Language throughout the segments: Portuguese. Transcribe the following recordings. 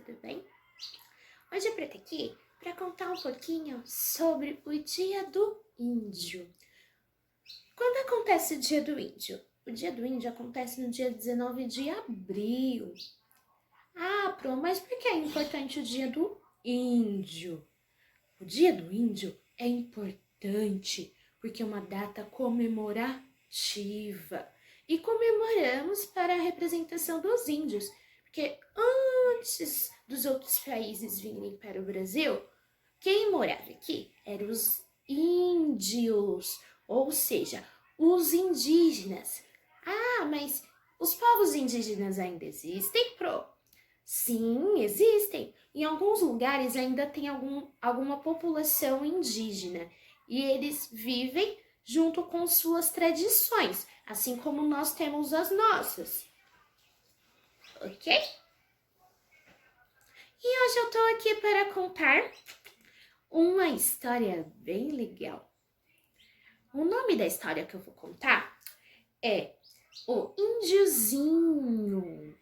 tudo bem? Hoje eu tô aqui para contar um pouquinho sobre o Dia do Índio. Quando acontece o Dia do Índio? O Dia do Índio acontece no dia 19 de abril. Ah, Pro, mas por que é importante o Dia do Índio? O Dia do Índio é importante porque é uma data comemorativa e comemoramos para a representação dos índios, porque antes dos outros países virem para o Brasil, quem morava aqui eram os índios, ou seja, os indígenas. Ah, mas os povos indígenas ainda existem, Pro? Sim, existem. Em alguns lugares ainda tem alguma população indígena e eles vivem junto com suas tradições, assim como nós temos as nossas. Ok? E hoje eu tô aqui para contar uma história bem legal. O nome da história que eu vou contar é O Índiozinho.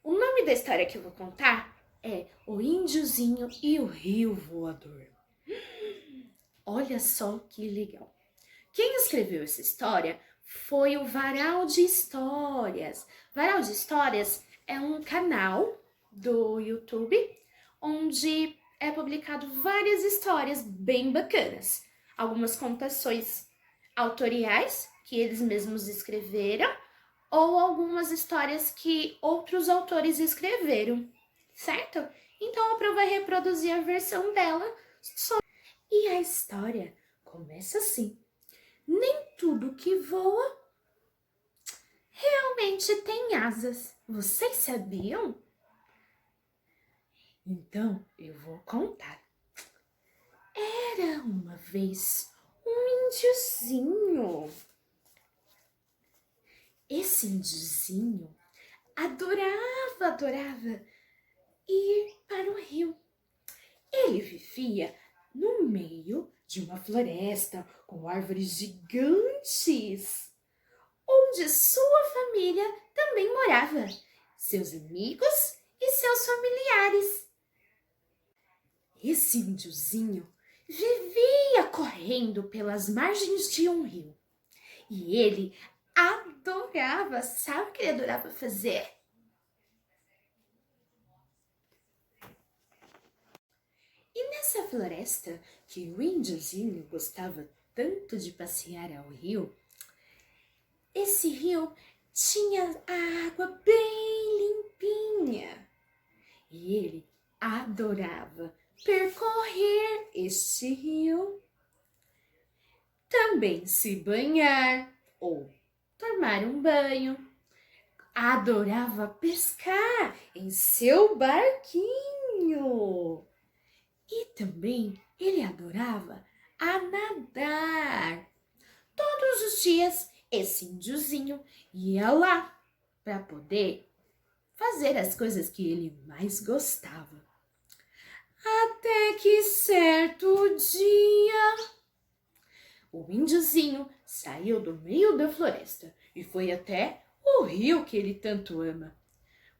O nome da história que eu vou contar é O Índiozinho e o Rio Voador. Olha só que legal. Quem escreveu essa história foi o Varal de Histórias. Varal de Histórias é um canal do YouTube onde é publicado várias histórias bem bacanas. Algumas contações autoriais que eles mesmos escreveram ou algumas histórias que outros autores escreveram, certo? Então a Pro vai reproduzir a versão dela. E a história começa assim. Nem tudo que voa realmente tem asas. Vocês sabiam? Então eu vou contar. Era uma vez um índiozinho. Esse índiozinho adorava ir para o rio. Ele vivia no meio de uma floresta com árvores gigantes, onde sua família também morava, seus amigos e seus familiares. Esse índiozinho vivia correndo pelas margens de um rio e ele adorava, sabe o que ele adorava fazer? E nessa floresta que o índiozinho gostava tanto de passear ao rio, esse rio tinha a água bem limpinha e ele adorava percorrer este rio, também se banhar ou tomar um banho. Adorava pescar em seu barquinho e também ele adorava a nadar. Todos os dias esse índiozinho ia lá para poder fazer as coisas que ele mais gostava. Até que certo dia, o índiozinho saiu do meio da floresta e foi até o rio que ele tanto ama.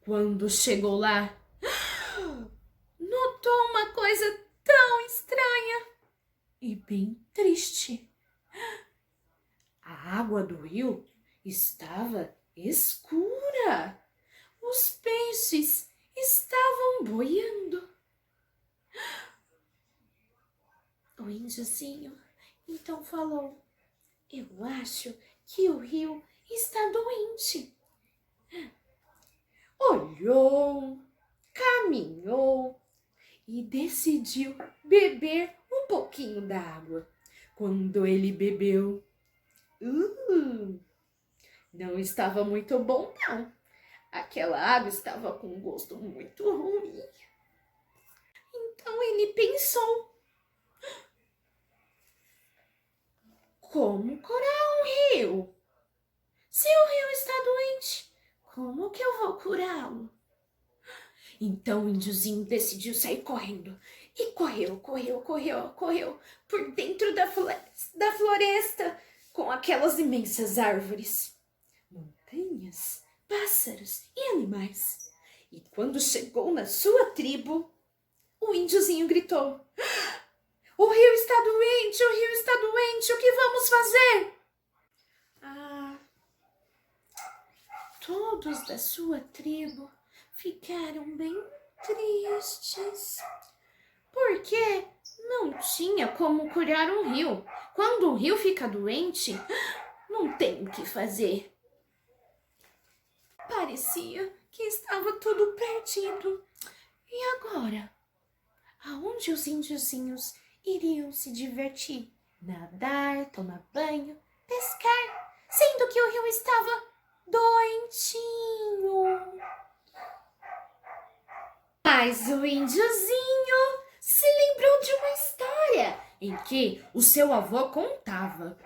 Quando chegou lá, notou uma coisa tão estranha e bem triste. A água do rio estava escura. Os peixes estavam boiando. O índiozinho então falou: eu acho que o rio está doente. Olhou, caminhou e decidiu beber um pouquinho da água. Quando ele bebeu, não estava muito bom, não. Aquela água estava com um gosto muito ruim. Então ele pensou: como curar um rio? Se o rio está doente, como que eu vou curá-lo? Então o índiozinho decidiu sair correndo. E correu por dentro da floresta com aquelas imensas árvores. Montanhas pássaros e animais. E quando chegou na sua tribo, o índiozinho gritou: o rio está doente, o rio está doente, o que vamos fazer? Todos da sua tribo ficaram bem tristes, porque não tinha como curar um rio. Quando um rio fica doente, não tem o que fazer. Parecia que estava tudo perdido. E agora? Aonde os índiozinhos iriam se divertir? Nadar, tomar banho, pescar, sendo que o rio estava doentinho. Mas o índiozinho se lembrou de uma história em que o seu avô contava.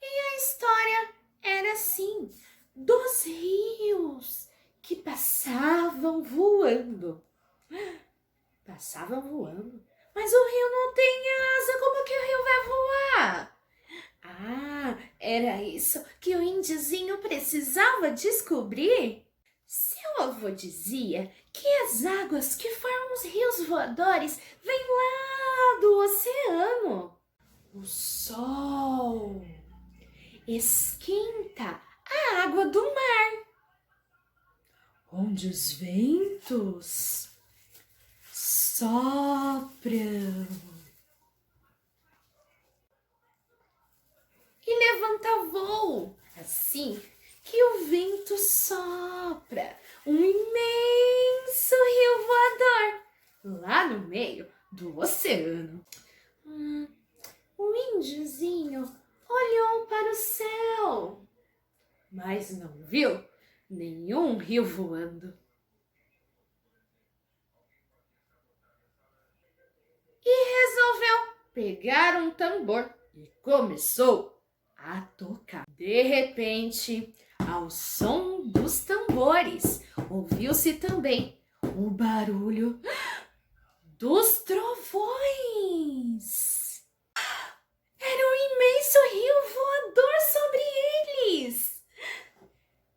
E a história era assim, dos rios que passavam voando. Passavam voando? Mas o rio não tem asa, como que o rio vai voar? Era isso que o índiozinho precisava descobrir? Seu avô dizia que as águas que formam os rios voadores vêm lá do oceano. O sol esquenta a água do mar, onde os ventos sopram e levanta voo, assim que o vento sopra um imenso rio voador lá no meio do oceano. O índiozinho olhou para o céu, mas não viu nenhum rio voando. E resolveu pegar um tambor e começou a tocar. De repente, ao som dos tambores, ouviu-se também o barulho dos trovões. Era um imenso rio voador sobre eles.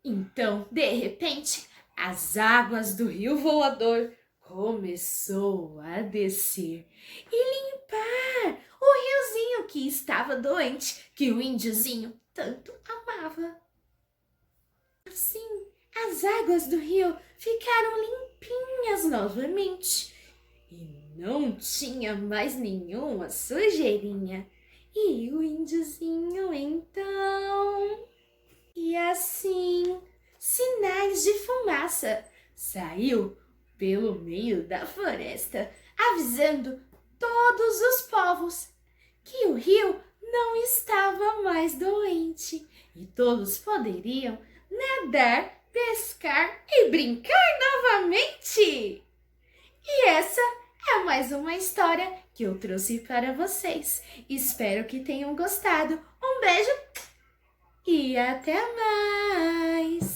Então, de repente, as águas do rio voador começou a descer e limpar o riozinho que estava doente, que o índiozinho tanto amava. Assim, as águas do rio ficaram limpinhas novamente e não tinha mais nenhuma sujeirinha. E o índiozinho então... E assim, sinais de fumaça saiu pelo meio da floresta, avisando todos os povos que o rio não estava mais doente e todos poderiam nadar, pescar e brincar novamente. E essa é mais uma história que eu trouxe para vocês. Espero que tenham gostado. Um beijo e até mais!